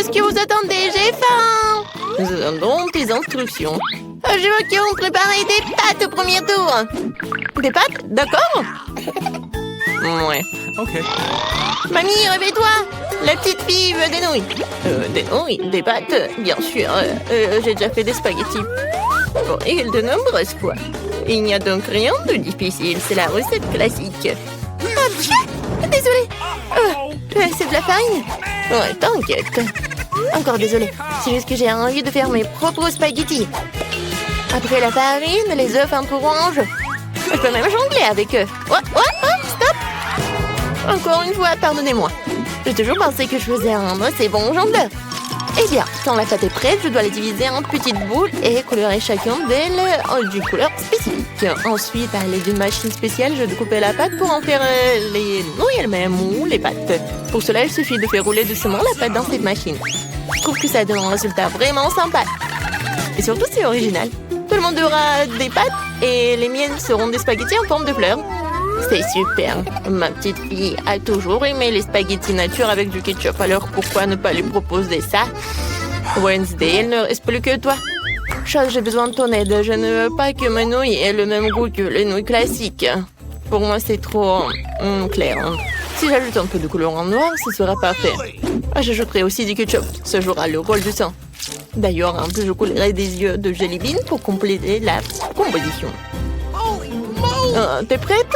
Qu'est-ce que vous attendez? J'ai faim! Nous attendons tes instructions. Je veux qu'on prépare des pâtes au premier tour. Des pâtes? D'accord? Ouais. Ok. Mamie, réveille-toi! La petite fille veut des nouilles. Des nouilles? Des pâtes? Bien sûr. J'ai déjà fait des spaghettis. Bon, et de nombreuses fois. Il n'y a donc rien de difficile. C'est la recette classique. Ah, tiens! Désolée. C'est de la farine? Ouais, t'inquiète. Encore désolée. C'est juste que j'ai envie de faire mes propres spaghettis. Après la farine, les œufs un peu orange. Je peux même jongler avec eux. Oh, stop! Encore une fois, pardonnez-moi. J'ai toujours pensé que je faisais un assez bon jongleur. Eh bien, quand la pâte est prête, je dois la diviser en petites boules et colorer chacune d'elles d'une couleur spécifique. Ensuite, à l'aide d'une machine spéciale, je découpe la pâte pour en faire les nouilles elles-mêmes ou les pâtes. Pour cela, il suffit de faire rouler doucement la pâte dans cette machine. Je trouve que ça donne un résultat vraiment sympa. Et surtout, c'est original. Tout le monde aura des pâtes et les miennes seront des spaghettis en forme de fleurs. C'est super. Ma petite fille a toujours aimé les spaghettis nature avec du ketchup. Alors pourquoi ne pas lui proposer ça? Wednesday, il ne reste plus que toi. Chose, j'ai besoin de ton aide. Je ne veux pas que mes nouilles aient le même goût que les nouilles classiques. Pour moi, c'est trop clair. Si j'ajoute un peu de couleur en noir, ce sera parfait. J'ajouterai aussi du ketchup. Ce jouera le rôle du sang. D'ailleurs, un peu je coulerai des yeux de jelly bean pour compléter la composition. T'es prête?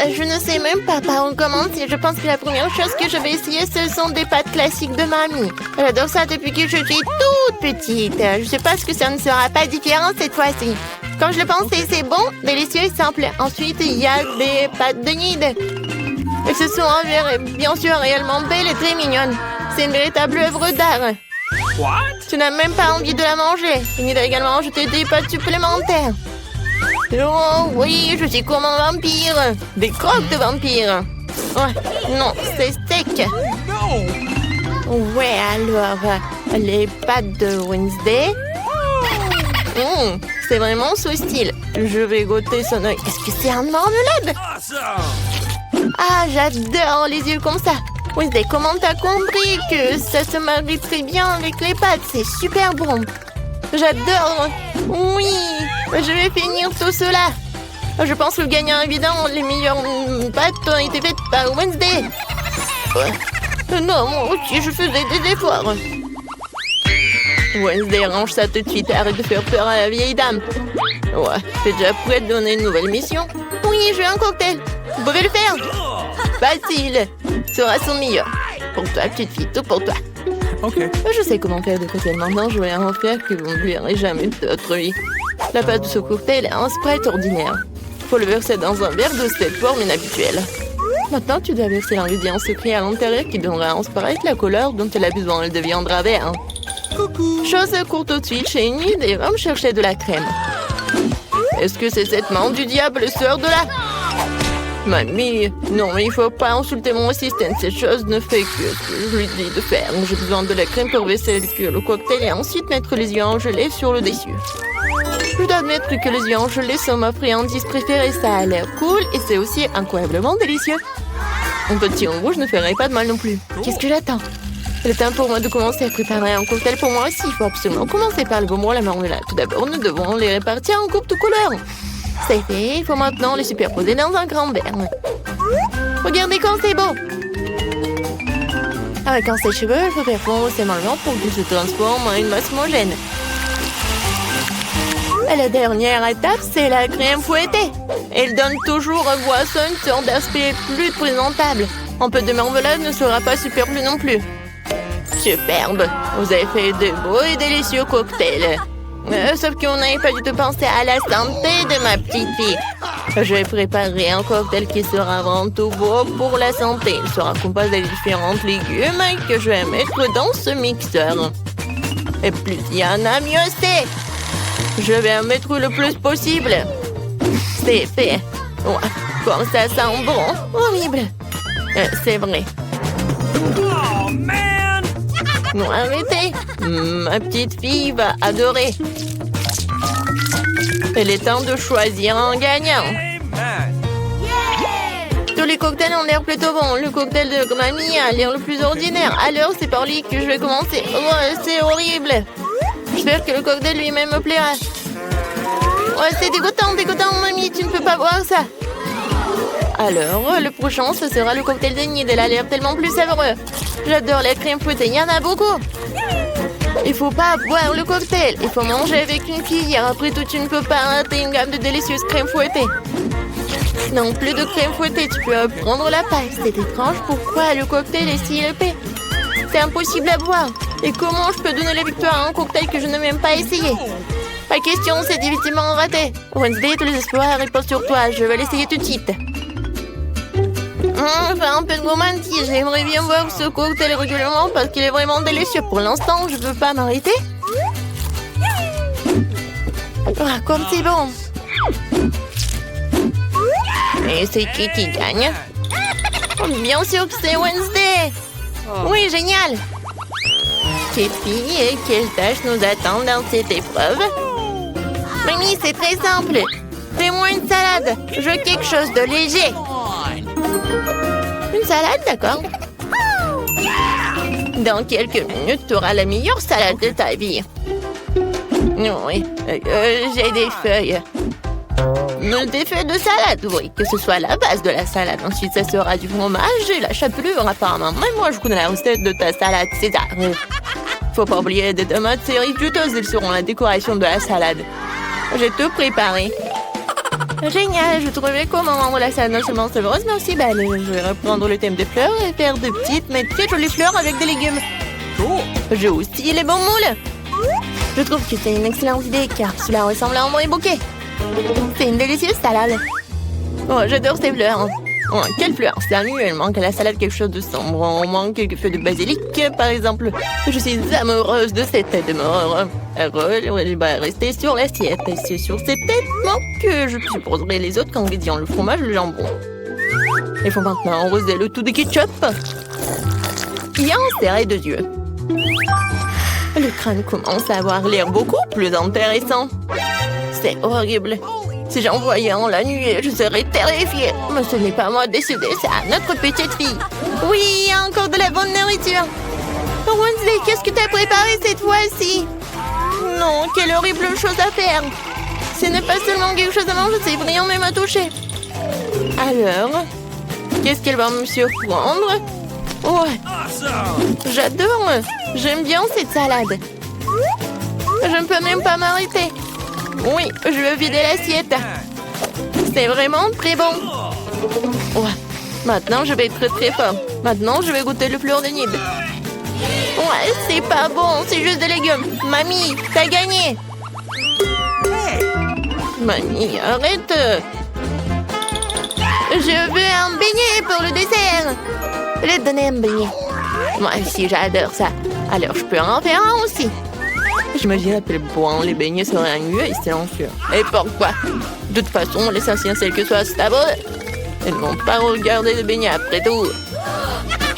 Je ne sais même pas par où commencer. Je pense que la première chose que je vais essayer, ce sont des pâtes classiques de mamie. J'adore ça depuis que je suis toute petite. Je sais pas ce que ça ne sera pas différent cette fois-ci. Comme je le pensais, c'est bon, délicieux et simple. Ensuite, il y a des pâtes de nid. Elles se sont bien sûr réellement belles et très mignonnes. C'est une véritable œuvre d'art. Tu n'as même pas envie de la manger. Il doit également ajouter des pâtes supplémentaires. Oh oui, je suis comme un vampire. Des croques de vampire. Ouais, non, c'est sec. Ouais, alors, les pâtes de Wednesday. C'est vraiment ce style. Je vais goûter son œil. Est-ce que c'est un marmelade? Ah, j'adore les yeux comme ça. Wednesday, comment t'as compris que ça se marie très bien avec les pâtes? C'est super bon. J'adore. Oui, je vais finir tout cela. Je pense que le gagnant évident, les meilleures pâtes ont été faites par Wednesday. Non, moi aussi, je faisais des efforts. Wednesday, range ça tout de suite. Arrête de faire peur à la vieille dame. Ouais, t'es déjà prête à donner une nouvelle mission? Oui, je veux un cocktail. Vous pouvez le faire? Facile. Sera son meilleur. Pour toi, petite fille, tout pour toi. Ok. Je sais comment faire des cocktails maintenant. Je vais en faire que vous ne verrez jamais de votre vie. La pâte de ce cocktail est un Sprite ordinaire. Faut le verser dans un verre de cette forme inhabituelle. Maintenant, tu dois verser l'ingrédient secret à l'intérieur qui donnera à un Sprite la couleur dont elle a besoin. Elle deviendra vert. Chose court tout de suite chez Enid et va me chercher de la crème. Est-ce que c'est cette main du diable sort de là? Mamie, non, mais il faut pas insulter mon assistant. Cette chose ne fait que ce que je lui dis de faire. J'ai besoin de la crème pour verser le cocktail et ensuite mettre les yeux en gelée sur le dessus. Je dois admettre que les yeux en gelée sont ma friandise préférée. Ça a l'air cool et c'est aussi incroyablement délicieux. Un petit en rouge ne ferait pas de mal non plus. Qu'est-ce que j'attends? C'est le temps pour moi de commencer à préparer un cocktail pour moi aussi. Il faut absolument commencer par le bonbon et la marmelade. Tout d'abord, nous devons les répartir en groupes de couleurs. C'est fait, il faut maintenant les superposer dans un grand verre. Regardez comme c'est beau! Avec un sèche-cheveux, il faut faire fondre ces marrons pour qu'ils se transforment en une masse homogène. Et la dernière étape, c'est la crème fouettée. Elle donne toujours aux boissons une sorte d'aspect plus présentable. Un peu de marmelade ne sera pas superflu non plus. Superbe! Vous avez fait de beaux et délicieux cocktails. Sauf qu'on n'avait pas du tout pensé à la santé de ma petite fille. Je vais préparer un cocktail qui sera avant tout beau pour la santé. Il sera composé de différents légumes que je vais mettre dans ce mixeur. Et plus il y en a, mieux c'est. Je vais en mettre le plus possible. C'est fait. Ouais, comme ça sent bon. Horrible. C'est vrai. Oh, man! Non, arrêtez. Ma petite fille va adorer. Il est temps de choisir un gagnant. Amen. Tout les cocktails ont l'air plutôt bons. Le cocktail de mamie a l'air le plus ordinaire. Alors, c'est par lui que je vais commencer. Oh, c'est horrible. J'espère que le cocktail lui-même me plaira. Ouais, c'est dégoûtant, mamie. Tu ne peux pas boire ça. Alors, le prochain, ce sera le cocktail de Nid. Elle a l'air tellement plus savoureux. J'adore la crème fouettée. Il y en a beaucoup. Il faut pas boire le cocktail. Il faut manger avec une cuillère. Après tout, tu ne peux pas rater une gamme de délicieuses crèmes fouettées. Non, plus de crème fouettée. Tu peux prendre la paille. C'est étrange. Pourquoi le cocktail est si épais? C'est impossible à boire. Et comment je peux donner la victoire à un cocktail que je n'ai même pas essayé? Pas question, c'est difficilement raté. Wednesday, tous les espoirs reposent sur toi. Je vais l'essayer tout de suite. Enfin, un peu de romantique. J'aimerais bien boire ce cocktail régulièrement parce qu'il est vraiment délicieux. Pour l'instant, je ne peux pas m'arrêter. Ah, comme c'est bon. Et c'est qui gagne? Bien sûr que c'est Wednesday. Oui, génial. Petite fille, et quelles tâches nous attendent dans cette épreuve? Mamie, c'est très simple. Fais-moi une salade. Je veux quelque chose de léger. Une salade, d'accord. Dans quelques minutes, tu auras la meilleure salade de ta vie. Oui, j'ai des feuilles. Des feuilles de salade, oui, que ce soit la base de la salade. Ensuite, ça sera du fromage et la chapelure, apparemment. Même moi, je connais la recette de ta salade César. Faut pas oublier des tomates cerises juteuses, elles seront la décoration de la salade. J'ai tout préparé. Génial, je trouvais comment rendre la salade non seulement savoureuse, mais aussi belle. Je vais reprendre le thème des fleurs et faire de petites, mais très jolies fleurs avec des légumes. J'ai aussi les bons moules. Je trouve que c'est une excellente idée, car cela ressemble à un vrai bouquet. C'est une délicieuse salade. Oh, j'adore ces fleurs. Oh, quelle fleur? Samuel, il manque à la salade quelque chose de sombre. On manque quelques feuilles de basilic, par exemple. Je suis amoureuse de cette tête de mort. Elle va rester sur l'assiette. Et c'est sur cette tête que je supposerai les autres ingrédients, le fromage, le jambon. Il faut maintenant arroser le tout de ketchup. Et en serrer deux yeux. Le crâne commence à avoir l'air beaucoup plus intéressant. C'est horrible. Si j'en voyais en la nuit, je serais terrifiée. Mais ce n'est pas moi de décider, c'est à notre petite fille. Oui, il y a encore de la bonne nourriture. Wednesday, qu'est-ce que tu as préparé cette fois-ci? Non, quelle horrible chose à faire. Ce n'est pas seulement quelque chose à manger, c'est brillant même à toucher. Alors, qu'est-ce qu'elle va me surprendre? Ouais, j'adore. J'aime bien cette salade. Je ne peux même pas m'arrêter. Oui, je veux vider l'assiette. C'est vraiment très bon. Ouais, maintenant je vais être très fort. Maintenant, je vais goûter le fleur de Nid. Ouais, c'est pas bon, c'est juste des légumes. Mamie, t'as gagné. Mamie, arrête. Je veux un beignet pour le dessert. Je vais te donner un beignet. Moi aussi, j'adore ça. Alors, je peux en faire un aussi. J'imagine à quel point les beignets seraient ennuyeux et silencieux. Et pourquoi? De toute façon, l'essentiel c'est que ce soit savoureux. Ils ne vont pas regarder les beignets après tout.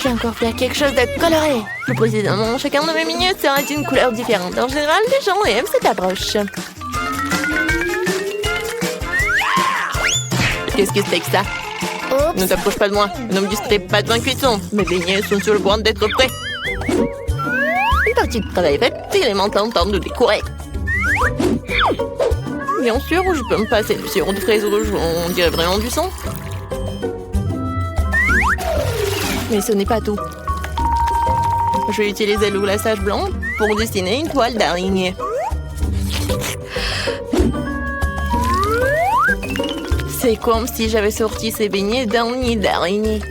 J'ai encore fait quelque chose de coloré. Plus précisément, chacun de mes beignets sera d'une couleur différente. En général, les gens aiment cette approche. Qu'est-ce que c'est que ça? Ne t'approche pas de moi. Ne me distrais pas de ma cuisson. Mes beignets sont sur le point d'être prêts. Une partie de travail faite, il est maintenant temps de décorer. Bien sûr, je peux me passer de sirop de fraises rouges, on dirait vraiment du sang. Mais ce n'est pas tout. Je vais utiliser le glaçage blanc pour dessiner une toile d'araignée. C'est comme si j'avais sorti ces beignets d'un nid d'araignée.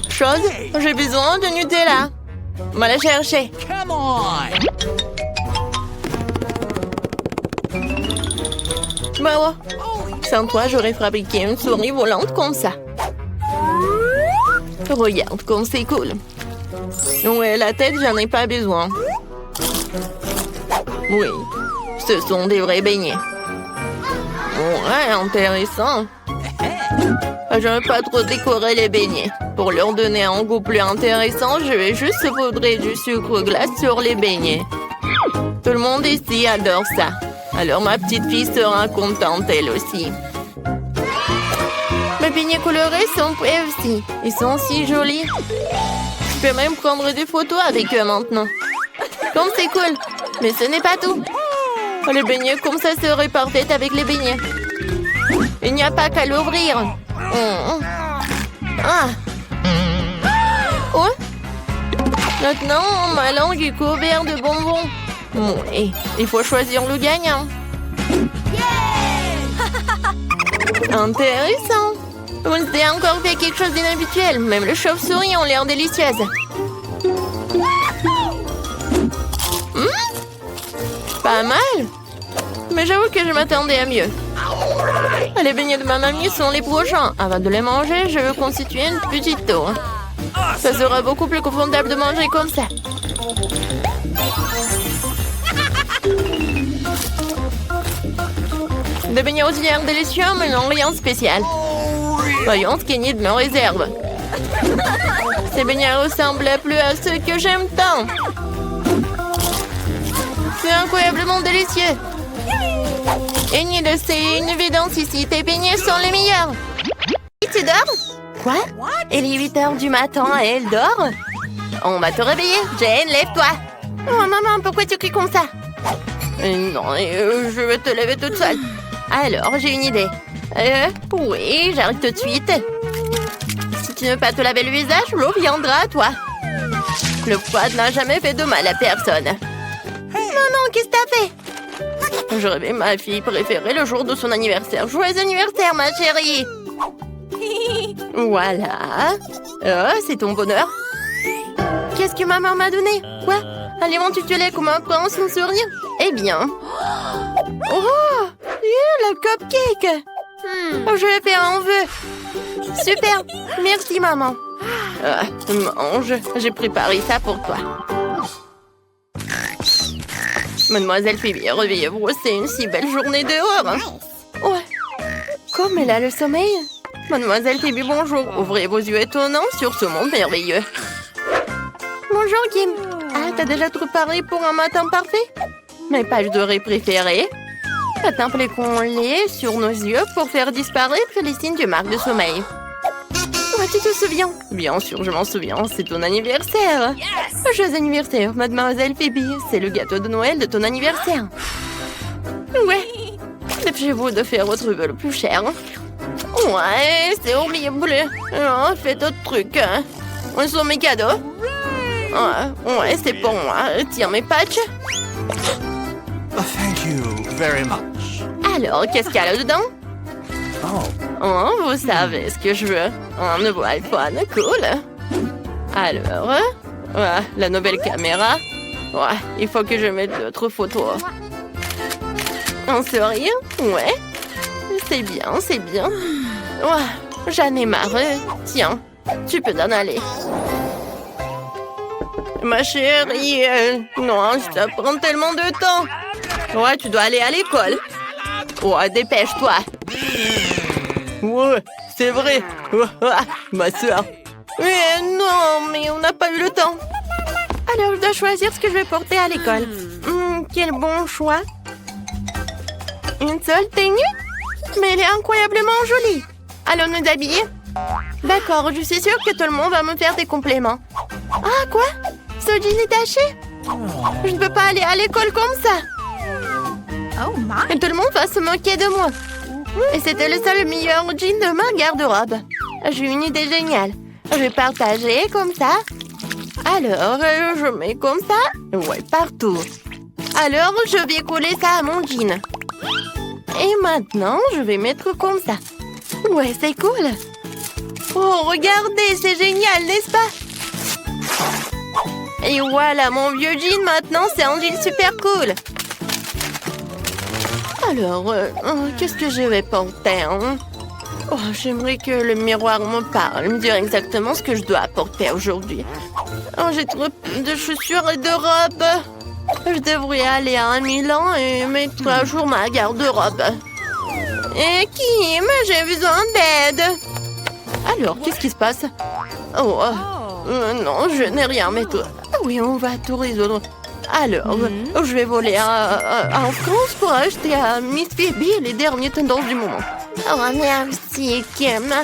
Chose, j'ai besoin de Nutella. Va la chercher. Come on! Bah ouais. Sans toi, j'aurais fabriqué une souris volante comme ça. Regarde comme c'est cool. Ouais, la tête, j'en ai pas besoin. Oui, ce sont des vrais beignets. Ouais, intéressant. Je ne veux pas trop décorer les beignets. Pour leur donner un goût plus intéressant, je vais juste saupoudrer du sucre glace sur les beignets. Tout le monde ici adore ça. Alors ma petite fille sera contente elle aussi. Les beignets colorés sont prêts aussi. Ils sont si jolis. Je peux même prendre des photos avec eux maintenant. Comme c'est cool. Mais ce n'est pas tout. Les beignets comme ça seraient parfaits avec les beignets. Il n'y a pas qu'à l'ouvrir. Ah. Oh. Maintenant, ma langue est couverte de bonbons. Et il faut choisir le gagnant. Intéressant. Wednesday a encore fait quelque chose d'inhabituel. Même les chauves-souris ont l'air délicieuses. Pas mal. Mais j'avoue que je m'attendais à mieux. Les beignets de ma mamie sont les prochains. Avant de les manger, je veux constituer une petite tour. Ça sera beaucoup plus confortable de manger comme ça. Des beignets aux œufs délicieux, mais non rien de spécial. Voyons ce qu'Enid me réserve. Ces beignets ressemblent plus à ceux que j'aime tant. C'est incroyablement délicieux. Enid, c'est une évidence ici. Tes beignets sont les meilleurs. Tu dors? Quoi? Il est 8 h du matin et elle dort? On va te réveiller. Jane, lève-toi. Oh maman, pourquoi tu cries comme ça? Non, je vais te lever toute seule. Alors, j'ai une idée. Oui, j'arrive tout de suite. Si tu ne veux pas te laver le visage, l'eau viendra à toi. Le froid n'a jamais fait de mal à personne. Maman, qu'est-ce que t'as fait? Je rêvais ma fille préférée le jour de son anniversaire. Joyeux anniversaire, ma chérie! Voilà. Oh, c'est ton bonheur. Qu'est-ce que maman m'a donné? Quoi? Alimente-tu-les comme un prince sans sourire? Eh bien... Oh! Le cupcake! Je vais faire un vœu. Super! Merci, maman. Mange, j'ai préparé ça pour toi. Mademoiselle Phoebe, réveillez-vous, c'est une si belle journée dehors. Ouais. Comme elle a le sommeil. Mademoiselle Phoebe, bonjour. Ouvrez vos yeux étonnants sur ce monde merveilleux. Bonjour, Kim. Ah, t'as déjà préparé pour un matin parfait? Mes pages dorées préférées. Appliquons-les sur nos yeux pour faire disparaître les signes de marque de sommeil. Ouais, tu te souviens? Bien sûr, je m'en souviens. C'est ton anniversaire. Joyeux anniversaire, Mademoiselle Phoebe. C'est le gâteau de Noël de ton anniversaire. Ouais. Dépêchez-vous de faire votre vœu le plus cher. Ouais, c'est horrible. Oh, fais d'autres trucs. Où sont mes cadeaux? Ouais, c'est pour moi. Tiens mes patchs. Thank you very much. Alors, qu'est-ce qu'il y a là-dedans? Oh, vous savez ce que je veux. Un nouveau iPhone, cool. Alors, la nouvelle caméra. Ouais, il faut que je mette d'autres photos. Un sourire? Ouais. C'est bien, c'est bien. Ouais, j'en ai marre. Tiens, tu peux t'en aller. Ma chérie, non, ça prend tellement de temps. Ouais, tu dois aller à l'école. Ouais, dépêche-toi. Ouais, c'est vrai. Ma soeur. Mais non, mais on n'a pas eu le temps. Alors, je dois choisir ce que je vais porter à l'école. Quel bon choix. Une seule tenue? Mais elle est incroyablement jolie. Allons nous habiller? D'accord, je suis sûre que tout le monde va me faire des compliments. Ah, quoi? Ce jean est taché? Je ne peux pas aller à l'école comme ça. Oh my! Et tout le monde va se moquer de moi. Et c'était le seul meilleur jean de ma garde-robe. J'ai une idée géniale. Je vais partager comme ça. Alors, je mets comme ça. Ouais, partout. Alors, je vais coller ça à mon jean. Et maintenant, je vais mettre comme ça. Ouais, c'est cool. Oh, regardez, c'est génial, n'est-ce pas? Et voilà, mon vieux jean, maintenant, c'est un jean super cool. Alors, qu'est-ce que je vais porter, hein? Oh, j'aimerais que le miroir me parle, me dire exactement ce que je dois porter aujourd'hui. Oh, j'ai trop de chaussures et de robes. Je devrais aller à Milan et mettre à jour ma garde-robe. Et Kim, j'ai besoin d'aide. Alors, qu'est-ce qui se passe? Oh, non, je n'ai rien, mais toi... Oui, on va tout résoudre. Alors, je vais voler en France pour acheter à Miss Phoebe les dernières tendances du moment. Oh, merci, Kim.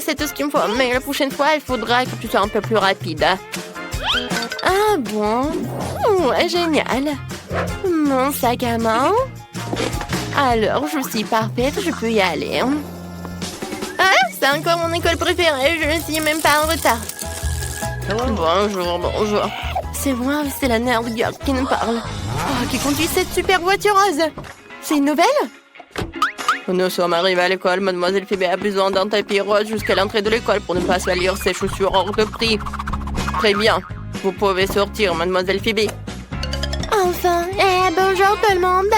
C'est tout ce qu'il me faut. Mais la prochaine fois, il faudra que tu sois un peu plus rapide. Ah bon? Ouais, génial. Mon sac à main. Alors, je suis parfaite, je peux y aller. Ah, c'est encore mon école préférée, je ne suis même pas en retard. Bonjour, bonjour. C'est moi, c'est la nerd girl qui nous parle. Oh, qui conduit cette super voiture rose. C'est une nouvelle? Nous sommes arrivés à l'école. Mademoiselle Phoebe a besoin d'un tapis rose jusqu'à l'entrée de l'école pour ne pas salir ses chaussures hors de prix. Très bien. Vous pouvez sortir, Mademoiselle Phoebe. Enfin, bonjour tout le monde.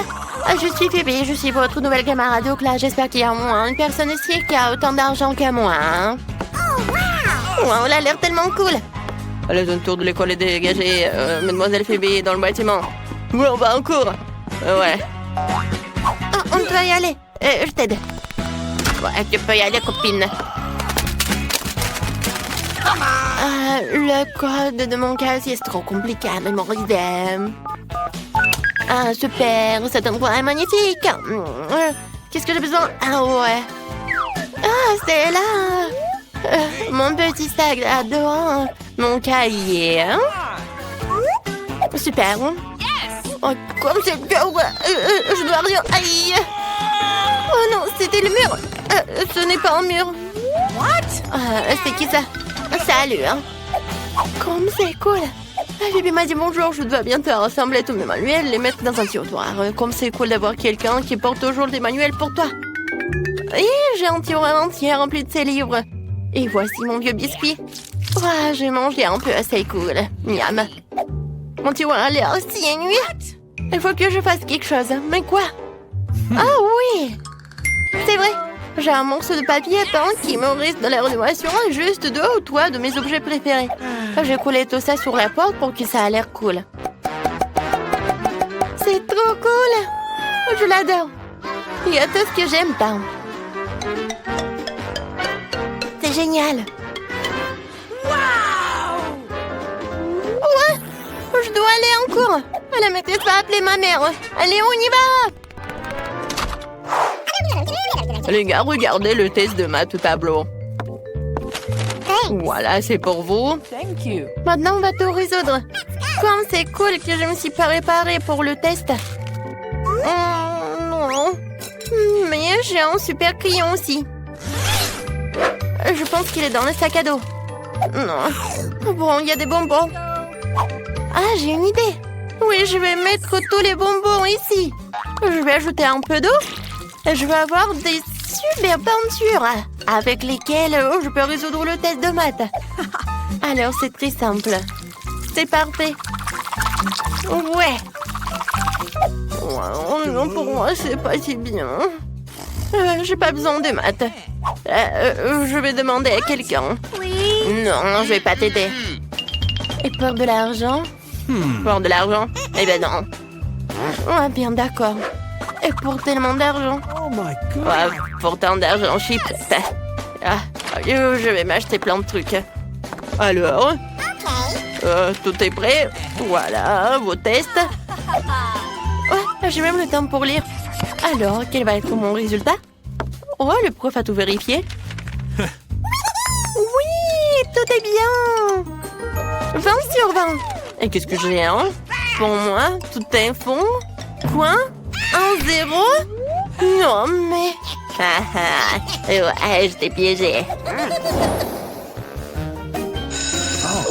Je suis Phoebe, je suis votre nouvelle camarade au classe. J'espère qu'il y a au moins une personne ici qui a autant d'argent que moi. Wow, elle a l'air tellement cool. La zone tour de l'école est dégagée. Mademoiselle Phoebe est dans le bâtiment. Oui, on va en cours. Ouais. Oh, on peut y aller. Je t'aide. Ouais, tu peux y aller, copine. Le code de mon casier, c'est trop compliqué à mémoriser. Ah, super, cet endroit est magnifique. Qu'est-ce que j'ai besoin? Ah ouais. Ah, c'est là. Mon petit sac à dos. Mon cahier. Super. Oh, comme c'est dur. Je dois rien. Aïe. Oh non, c'était le mur. Ce n'est pas un mur. What? C'est qui ça? Salut. Comme c'est cool. Phoebe m'a dit bonjour, je dois bientôt rassembler tous mes manuels et les mettre dans un tiroir. Comme c'est cool d'avoir quelqu'un qui porte toujours des manuels pour toi. Et j'ai un tiroir entier rempli de ces livres. Et voici mon vieux biscuit. Oh, j'ai mangé un peu, c'est cool. Miam. Mon tiroir a l'air si ennuyé. Il faut que je fasse quelque chose. Mais quoi? Ah oui! C'est vrai. J'ai un morceau de papier peint qui me reste dans la rénovation juste de haut au toit de mes objets préférés. J'ai collé tout ça sur la porte pour que ça a l'air cool. C'est trop cool! Je l'adore. Il y a tout ce que j'aime pas. C'est génial. Ouais! Je dois aller en cours. La maîtresse va appeler ma mère. Allez, on y va! Les gars, regardez le test de maths au tableau. Voilà, c'est pour vous. Maintenant, on va tout résoudre. Comme c'est cool que je me suis pas préparée pour le test. Non. Mais j'ai un super crayon aussi. Je pense qu'il est dans le sac à dos. Non. Bon, il y a des bonbons. Ah, j'ai une idée. Oui, je vais mettre tous les bonbons ici. Je vais ajouter un peu d'eau. Et je vais avoir des super peintures avec lesquelles je peux résoudre le test de maths. Alors, c'est très simple. C'est parfait. Ouais. Oh, non, pour moi, c'est pas si bien. J'ai pas besoin de maths. Je vais demander à quelqu'un. Non, je vais pas t'aider. Et pour de l'argent? Pour de l'argent? Eh ben non. Ouais, bien d'accord. Et pour tellement d'argent? Oh my God. Ouais, pour tant d'argent, cheap. Je vais m'acheter plein de trucs. Alors? Tout est prêt? Voilà, vos tests. Ouais, j'ai même le temps pour lire. Alors, quel va être mon résultat? Oh, le prof a tout vérifié. Oui, tout est bien. 20 sur 20. Et qu'est-ce que j'ai, hein? Pour moi, tout est fond. Quoi? 1-0? Non, mais... ouais, je t'ai piégé.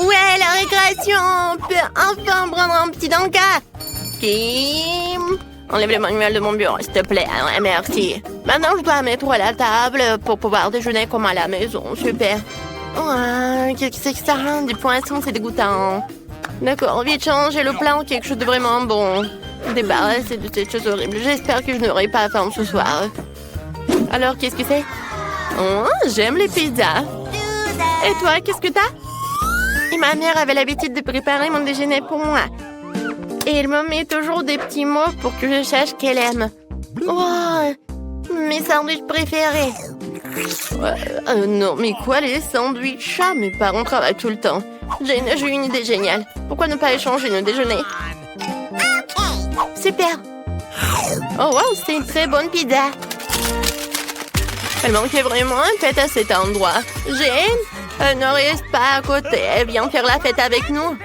Ouais, la récréation! On peut enfin prendre un petit encas. Kim, enlève le manuel de mon bureau, s'il te plaît. Ouais, merci. Maintenant, je dois mettre à la table pour pouvoir déjeuner comme à la maison. Super. Ouais, qu'est-ce que c'est que ça? Des poissons, c'est dégoûtant. D'accord, vite changer le plan, quelque chose de vraiment bon. Débarrasser de cette chose horrible. J'espère que je n'aurai pas faim ce soir. Alors, qu'est-ce que c'est? Oh, j'aime les pizzas. Et toi, qu'est-ce que t'as? Et ma mère avait l'habitude de préparer mon déjeuner pour moi. Et elle me met toujours des petits mots pour que je sache qu'elle aime. Oh, mes sandwichs préférés. Non, mais quoi, les sandwichs? Mes parents travaillent tout le temps. J'ai une idée géniale. Pourquoi ne pas échanger nos déjeuners? Super. Oh wow, c'est une très bonne pizza. Elle manquait vraiment un pet à cet endroit. Jane, ne reste pas à côté. Viens faire la fête avec nous.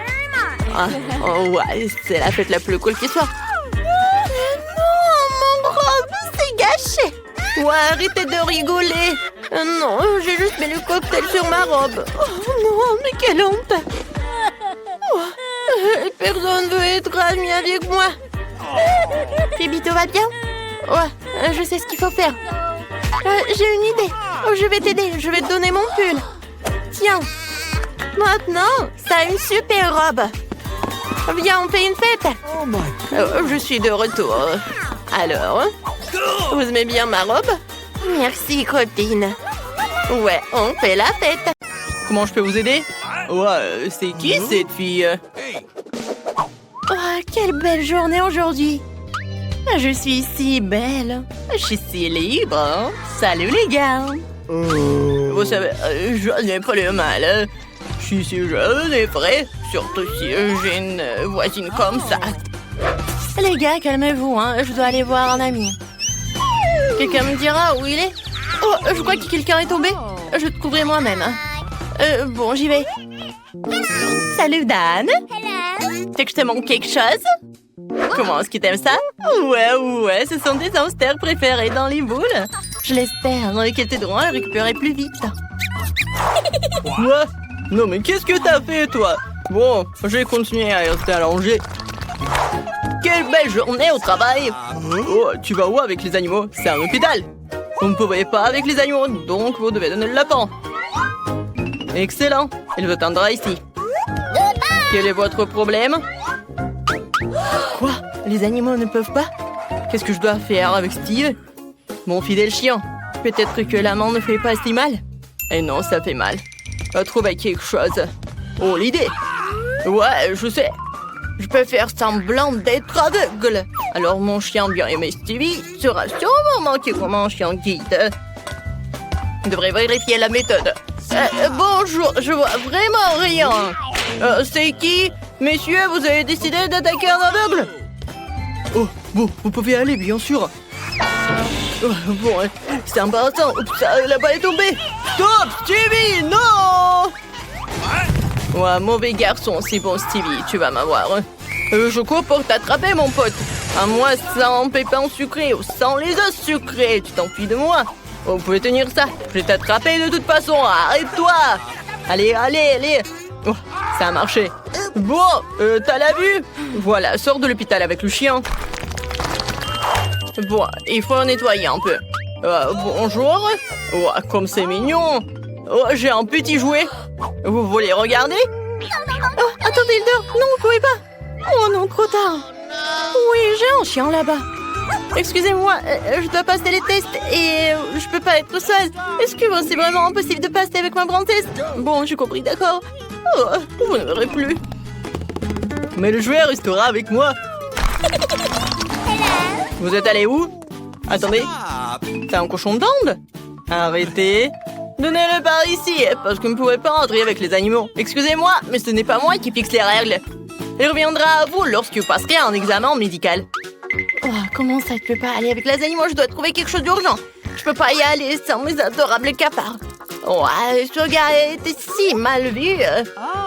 Ah, oh ouais, c'est la fête la plus cool qui soit. Non, mon robe, c'est gâché. Ouais, arrêtez de rigoler. Non, j'ai juste mis le cocktail sur ma robe. Oh non, mais quelle honte. Oh, personne veut être ami avec moi. Phoebe, tout va bien? Ouais, je sais ce qu'il faut faire. J'ai une idée. Oh, je vais t'aider. Je vais te donner mon pull. Tiens. Maintenant, ça a une super robe. Viens, on fait une fête. Je suis de retour. Alors, vous aimez bien ma robe? Merci, copine. Ouais, on fait la fête. Comment je peux vous aider? Ouais, c'est qui cette fille? Oh, quelle belle journée aujourd'hui. Je suis si belle. Je suis si libre. Salut les gars. Vous savez, je n'ai pas le mal. Je suis si jeune et frais. Surtout si j'ai une voisine comme ça. Les gars, calmez-vous, hein. Je dois aller voir un ami. Quelqu'un me dira où il est? Oh, je crois que quelqu'un est tombé. Je te trouverai moi-même. Bon, j'y vais. Salut Dan. C'est que je te manque quelque chose? Comment est-ce que t'aimes ça? Ouais, ce sont tes hamsters préférés dans les boules. Je l'espère qu'elles t'aideront à récupérer plus vite. Quoi? Non mais qu'est-ce que t'as fait toi? Bon, je vais continuer à rester allongé. Quelle belle journée au travail! Oh, tu vas où avec les animaux? C'est un hôpital. Vous ne pouvez pas avec les animaux, donc vous devez donner le lapin. Excellent, il vous attendra ici. Quel est votre problème? Quoi? Les animaux ne peuvent pas? Qu'est-ce que je dois faire avec Steve? Mon fidèle chien. Peut-être que l'amant ne fait pas si mal? Eh non, ça fait mal. Trouver quelque chose. Oh, l'idée! Ouais, je sais. Je peux faire semblant d'être aveugle. Alors mon chien bien aimé Stevie sera sûrement manqué comme un chien guide. Je devrais vérifier la méthode. Bonjour, je vois vraiment rien. C'est qui? Messieurs, vous avez décidé d'attaquer un aveugle? Oh, bon, vous pouvez aller, bien sûr. Bon, c'est embarrassant. La balle est tombée. Stop, Stevie, non! Ouais, mauvais garçon, c'est bon, Stevie, tu vas m'avoir. Je cours pour t'attraper, mon pote. À moi, sans pépins sucrés ou sans les os sucrés, tu t'enfuis de moi. Vous pouvez tenir ça, je vais t'attraper de toute façon, arrête-toi. Allez. Oh, ça a marché. Bon, t'as la vue? Voilà, sors de l'hôpital avec le chien. Bon, il faut nettoyer un peu. Bonjour. Oh, comme c'est mignon. Oh, j'ai un petit jouet. Vous voulez regarder? Oh, attendez, il dort. Non, vous pouvez pas. Oh non, trop tard. Oui, j'ai un chien là-bas. Excusez-moi, je dois passer les tests et je peux pas être seule. Est-ce que c'est vraiment impossible de passer avec ma princesse? Bon, j'ai compris, d'accord. Oh, vous ne verrez plus. Mais le jouet restera avec moi. Vous êtes allé où? Attendez, c'est un cochon d'Inde? Arrêtez. Donnez-le par ici, parce que vous ne pouvez pas entrer avec les animaux. Excusez-moi, mais ce n'est pas moi qui fixe les règles. Il reviendra à vous lorsque vous passerez un examen médical. Oh, comment ça, tu peux pas aller avec les animaux? Je dois trouver quelque chose d'urgent. Je peux pas y aller sans mes adorables cafards. Ouais, ce gars était si mal vu.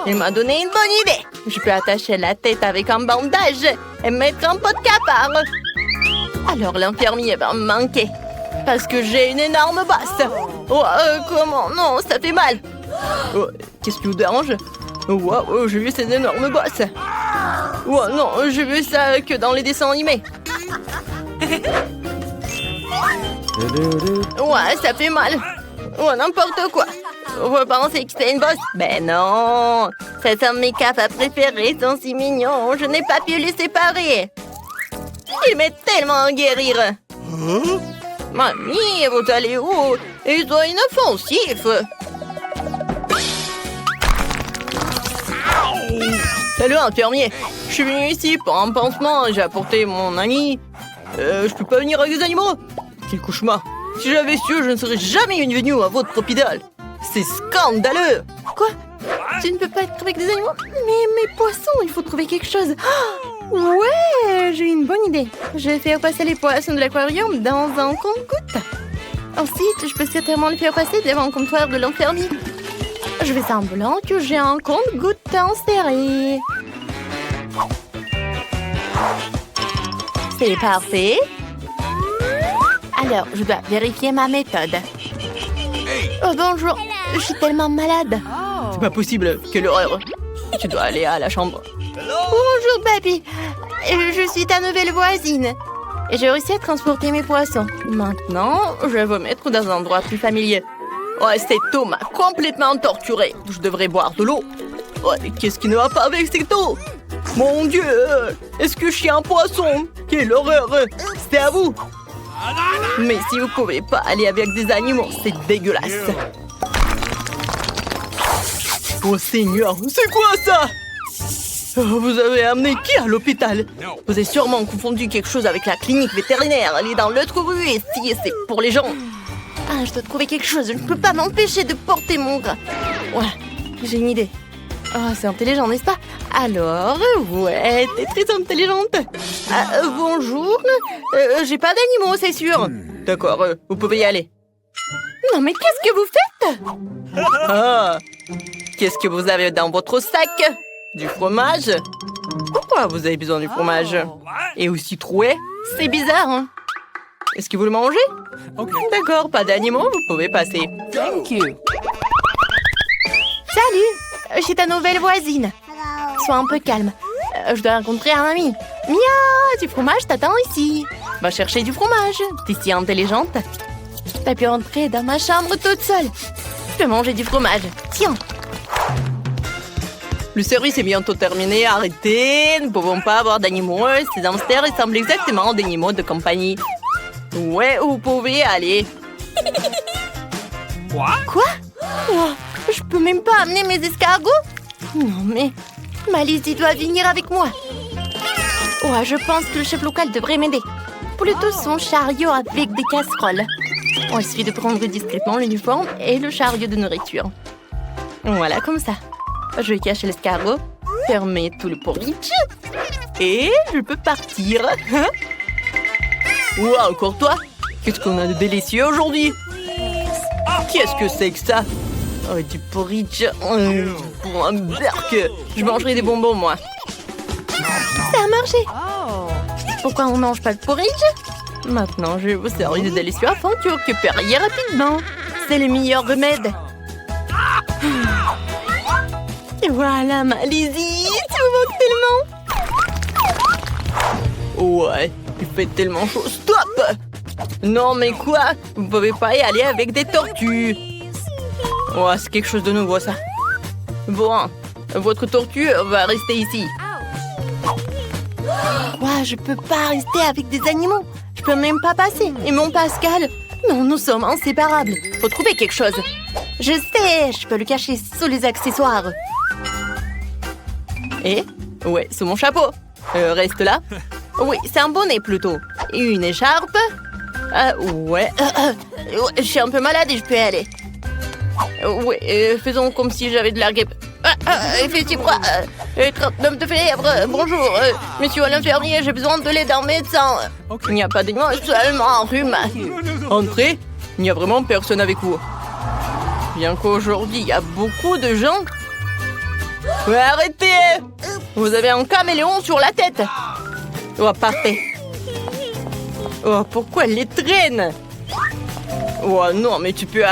Il m'a donné une bonne idée. Je peux attacher la tête avec un bandage et mettre un pot de cafard. Alors l'infirmier va me manquer. Parce que j'ai une énorme bosse. Oh, comment? Non, ça fait mal. Oh, qu'est-ce qui vous dérange? Wow, j'ai vu ces énormes bosses. Oh non, j'ai vu ça que dans les dessins animés. Ouais, ça fait mal. Oh, n'importe quoi. Vous pensez que c'est une bosse? Ben non. Ce sont mes cafards préférés, ils sont si mignons. Je n'ai pas pu les séparer. Ils m'aident tellement à guérir. Mamie, vous allez où? Ils sont inoffensifs. Salut, infirmier. Je suis venu ici pour un pansement. J'ai apporté mon ami. Je peux pas venir avec les animaux? Quel cauchemar. Si j'avais su, je ne serais jamais venu à votre hôpital. C'est scandaleux. Quoi? Tu ne peux pas être avec des animaux? Mais mes poissons, il faut trouver quelque chose. Oh, ouais, j'ai une bonne idée. Je vais faire passer les poissons de l'aquarium dans un compte-gouttes. Ensuite, je peux certainement le faire passer devant le comptoir de l'infirmier. Je fais semblant que j'ai un compte-gouttes serré. C'est parfait. Alors, je dois vérifier ma méthode. Oh, bonjour. Je suis tellement malade. C'est pas possible. Quelle horreur. Tu dois aller à la chambre. Bonjour, papy. Je suis ta nouvelle voisine. Et j'ai réussi à transporter mes poissons. Maintenant, je vais vous mettre dans un endroit plus familier. Ouais, cette eau m'a complètement torturée. Je devrais boire de l'eau. Ouais, qu'est-ce qui ne va pas avec cette eau? Mon Dieu! Est-ce que je suis un poisson? Quelle horreur! C'est à vous! Mais si vous pouvez pas aller avec des animaux, c'est dégueulasse. Oh Seigneur, c'est quoi ça? Vous avez amené qui à l'hôpital? Vous avez sûrement confondu quelque chose avec la clinique vétérinaire. Elle est dans l'autre rue et si c'est pour les gens. Ah, je dois trouver quelque chose. Je ne peux pas m'empêcher de porter mon gras. Ouais, j'ai une idée. Oh, c'est intelligent, n'est-ce pas? Alors, ouais, t'es très intelligente. Bonjour. J'ai pas d'animaux, c'est sûr. D'accord, vous pouvez y aller. Non, mais qu'est-ce que vous faites? Ah, qu'est-ce que vous avez dans votre sac? Du fromage? Pourquoi vous avez besoin du fromage? Et aussi troué? C'est bizarre, hein? Est-ce que vous le mangez? D'accord, pas d'animaux, vous pouvez passer. Thank you. Salut, je suis ta nouvelle voisine. Sois un peu calme. Je dois rencontrer un ami. Mia, du fromage t'attend ici. Va chercher du fromage. T'es si intelligente. T'as pu entrer dans ma chambre toute seule. Je peux manger du fromage. Tiens. Le service est bientôt terminé. Arrêtez. Nous ne pouvons pas avoir d'animaux. Ces hamsters ressemblent exactement à des animaux de compagnie. Ouais, vous pouvez aller. Quoi? Oh, je peux même pas amener mes escargots? Non mais, Malice doit venir avec moi. Ouais, je pense que le chef local devrait m'aider. Plutôt son chariot avec des casseroles. Il suffit de prendre discrètement l'uniforme et le chariot de nourriture. Voilà, comme ça. Je vais cacher l'escargot, fermer tout le porridge et je peux partir. Ouah, encore toi? Qu'est-ce qu'on a de délicieux aujourd'hui? Qu'est-ce que c'est que ça? Oh, du porridge. Pour un berk. Je mangerai des bonbons, moi. Ça a marché. Pourquoi on mange pas de porridge? Maintenant, je vais vous servir de délicieux afin que vous récupériez rapidement. C'est le meilleur remède. Et voilà, ma Lizzie. Tu me manques tellement. Ouais, il fait tellement chaud. Stop! Non, mais quoi? Vous pouvez pas y aller avec des tortues. Oh, c'est quelque chose de nouveau, ça. Bon, votre tortue va rester ici. Quoi? Je peux pas rester avec des animaux. Je peux même pas passer. Et mon Pascal? Non, nous sommes inséparables. Faut trouver quelque chose. Je sais, je peux le cacher sous les accessoires. Et? Ouais, sous mon chapeau. Reste là. Oui, c'est un bonnet plutôt. Et une écharpe. Ouais. Je suis un peu malade et je peux y aller. Ouais, faisons comme si j'avais de la grippe. Il fait si froid. 39 de fièvre. Bonjour, monsieur l'infirmier, j'ai besoin de l'aide d'un médecin. Il n'y a pas d'animaux, seulement un rhume. Entrez. Il n'y a vraiment personne avec vous. Bien qu'aujourd'hui, il y a beaucoup de gens. Ouais, arrêtez! Vous avez un caméléon sur la tête. Oh, parfait. Oh, pourquoi elle les traîne? Oh non, mais tu peux